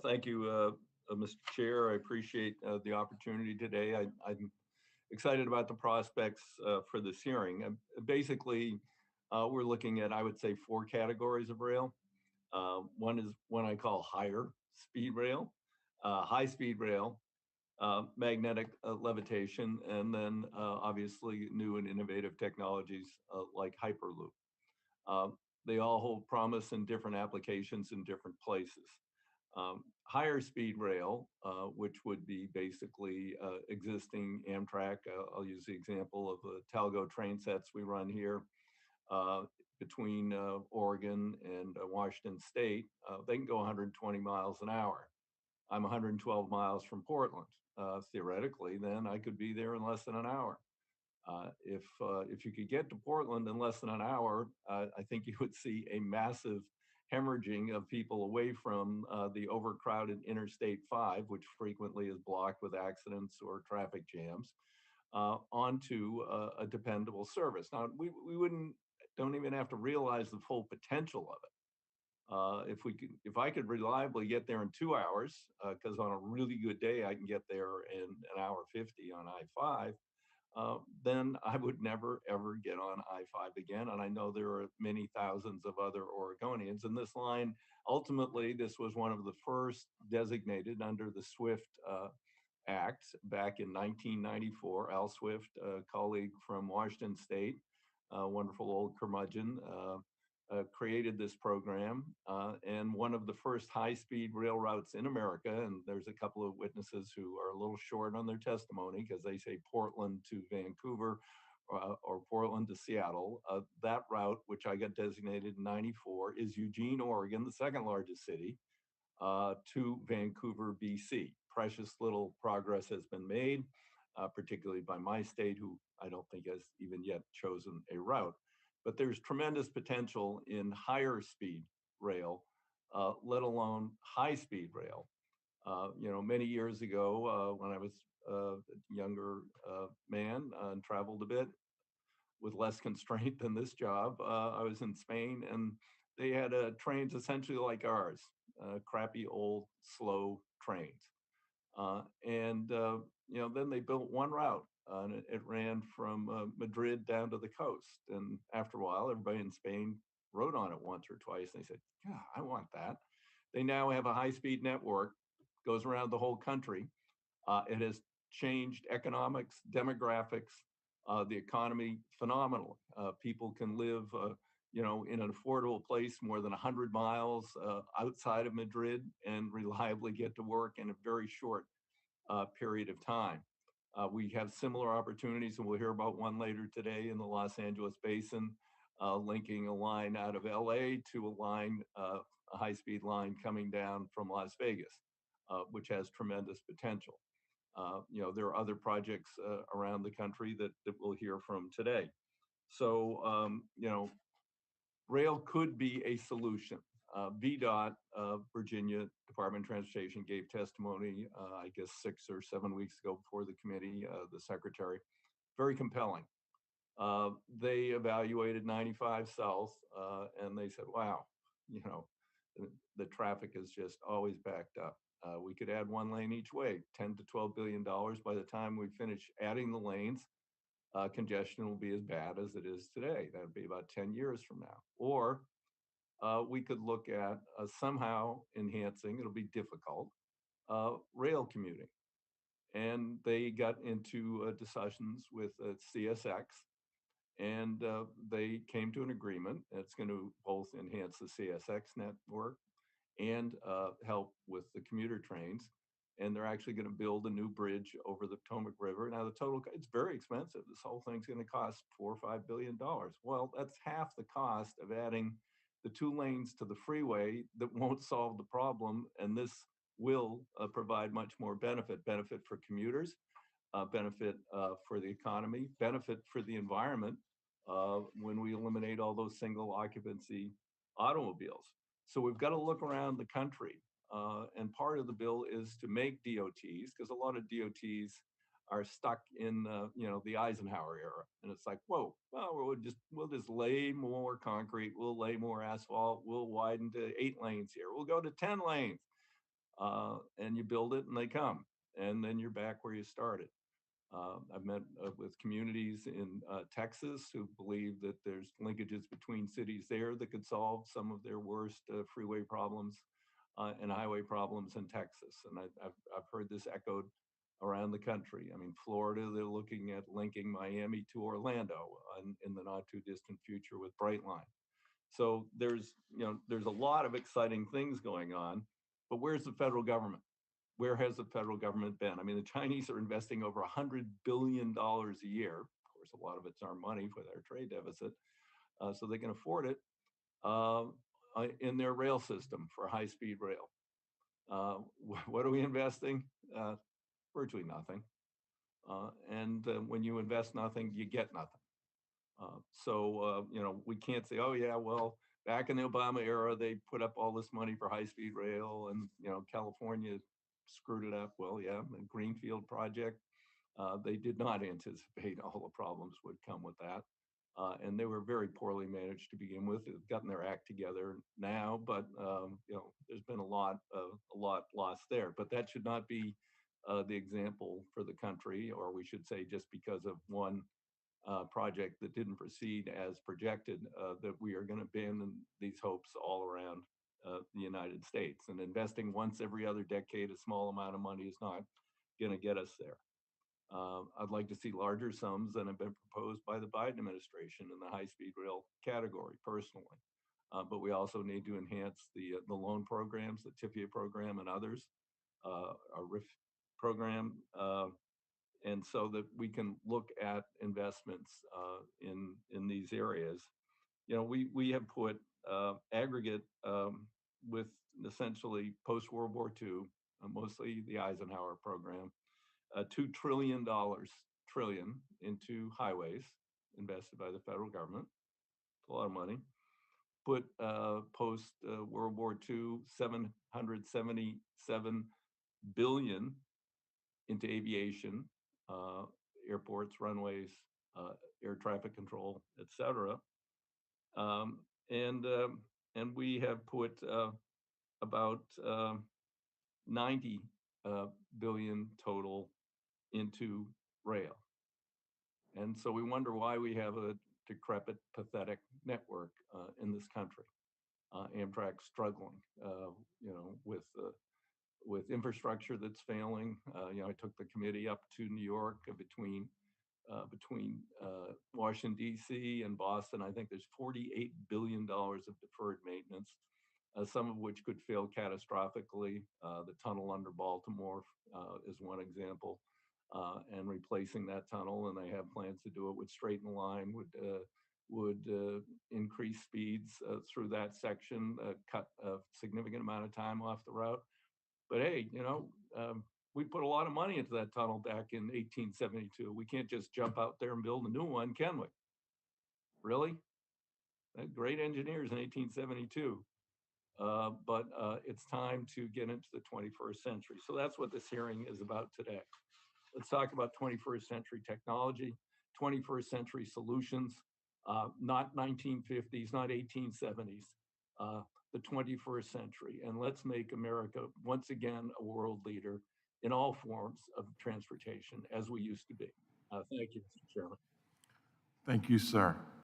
Thank you, Mr. Chair. I appreciate the opportunity today. I'm excited about the prospects for this hearing. Basically, we're looking at, I would say, four categories of rail. One is one I call higher speed rail, high speed rail, magnetic levitation, and then obviously new and innovative technologies like Hyperloop. Uh, they all hold promise in different applications in different places. Higher speed rail, which would be basically existing Amtrak. I'll use the example of the Talgo train sets we run here uh, between Oregon and Washington State. They can go 120 miles an hour. I'm 112 miles from Portland. Theoretically, then I could be there in less than an hour. If you could get to Portland in less than an hour, I think you would see a massive hemorrhaging of people away from the overcrowded Interstate 5, which frequently is blocked with accidents or traffic jams, onto a dependable service. Now, we wouldn't don't even have to realize the full potential of it. If I could reliably get there in 2 hours, because on a really good day I can get there in an hour 50 on I-5, then I would never ever get on I-5 again. And I know there are many thousands of other Oregonians. And this line, ultimately, this was one of the first designated under the SWIFT Act back in 1994. Al Swift, a colleague from Washington State, wonderful old curmudgeon, created this program, and one of the first high-speed rail routes in America. And there's a couple of witnesses who are a little short on their testimony because they say Portland to Vancouver or Portland to Seattle. That route, which I got designated in '94, is Eugene, Oregon, the second largest city, to Vancouver, BC. Precious little progress has been made, particularly by my state, who I don't think has even yet chosen a route. But there's tremendous potential in higher speed rail, let alone high speed rail. Many years ago, when I was a younger man and traveled a bit with less constraint than this job, I was in Spain, and they had trains essentially like ours, crappy old slow trains. Then they built one route, and it ran from Madrid down to the coast. And after a while, everybody in Spain rode on it once or twice. And they said, "Yeah, I want that." They now have a high-speed network, goes around the whole country. It has changed economics, demographics, the economy phenomenally. People can live, in an affordable place more than 100 miles outside of Madrid and reliably get to work in a very short period of time. We have similar opportunities, and we'll hear about one later today in the Los Angeles Basin, linking a line out of LA to a high-speed line coming down from Las Vegas, which has tremendous potential. There are other projects around the country that we'll hear from today. So, rail could be a solution. VDOT, Virginia Department of Transportation, gave testimony, I guess 6 or 7 weeks ago before the committee, the secretary, very compelling. They evaluated 95 South, and they said, wow, you know, the traffic is just always backed up. We could add one lane each way, $10 to $12 billion. By the time we finish adding the lanes, congestion will be as bad as it is today. That would be about 10 years from now. Or we could look at somehow enhancing, it'll be difficult, rail commuting. And they got into discussions with CSX, and they came to an agreement. It's going to both enhance the CSX network and help with the commuter trains. And they're actually going to build a new bridge over the Potomac River. Now, it's very expensive. This whole thing's going to cost $4 or $5 billion. Well, that's half the cost of adding the 2 lanes to the freeway that won't solve the problem. And this will provide much more benefit for commuters, benefit for the economy, benefit for the environment when we eliminate all those single occupancy automobiles. So we've got to look around the country. And part of the bill is to make DOTs, because a lot of DOTs are stuck in the Eisenhower era, and it's like, whoa, well, we'll just lay more concrete, we'll lay more asphalt, we'll widen to 8 lanes here, we'll go to 10 lanes. and you build it and they come, and then you're back where you started. I've met with communities in Texas who believe that there's linkages between cities there that could solve some of their worst freeway problems and highway problems in Texas. And I've heard this echoed around the country. I mean, Florida, they're looking at linking Miami to Orlando in the not too distant future with Brightline. So there's a lot of exciting things going on, but where's the federal government? Where has the federal government been? I mean, the Chinese are investing over $100 billion a year. Of course, a lot of it's our money for their trade deficit, so they can afford it in their rail system for high-speed rail. What are we investing? Virtually nothing. And when you invest nothing, you get nothing. We can't say, oh yeah, well, back in the Obama era, they put up all this money for high-speed rail, and California screwed it up. Well, yeah, the Greenfield project, they did not anticipate all the problems would come with that. And they were very poorly managed to begin with. They've gotten their act together now, but there's been a lot lost there. But that should not be the example for the country, or we should say just because of one project that didn't proceed as projected, that we are going to abandon these hopes all around the United States. And investing once every other decade a small amount of money is not going to get us there. I'd like to see larger sums than have been proposed by the Biden administration in the high-speed rail category, personally. But we also need to enhance the loan programs, the TIFIA program and others, our RIF program, and so that we can look at investments in these areas. We have put aggregate with essentially post-World War II, mostly the Eisenhower program, $2 trillion into highways invested by the federal government. It's a lot of money. Put post World War II, $777 billion into aviation, airports, runways, air traffic control, etc. And we have put about 90 billion total into rail. And so we wonder why we have a decrepit, pathetic network in this country. Amtrak struggling, with infrastructure that's failing. I took the committee up to New York between Washington, D.C. and Boston. I think there's $48 billion of deferred maintenance, some of which could fail catastrophically. The tunnel under Baltimore is one example, and replacing that tunnel, and they have plans to do it, would straighten the line, would increase speeds through that section, cut a significant amount of time off the route. But hey, we put a lot of money into that tunnel back in 1872. We can't just jump out there and build a new one, can we? Really? Great engineers in 1872. But it's time to get into the 21st century. So that's what this hearing is about today. Let's talk about 21st century technology, 21st century solutions, not 1950s, not 1870s, the 21st century. And let's make America once again a world leader in all forms of transportation as we used to be. Thank you, Mr. Chairman. Thank you, sir.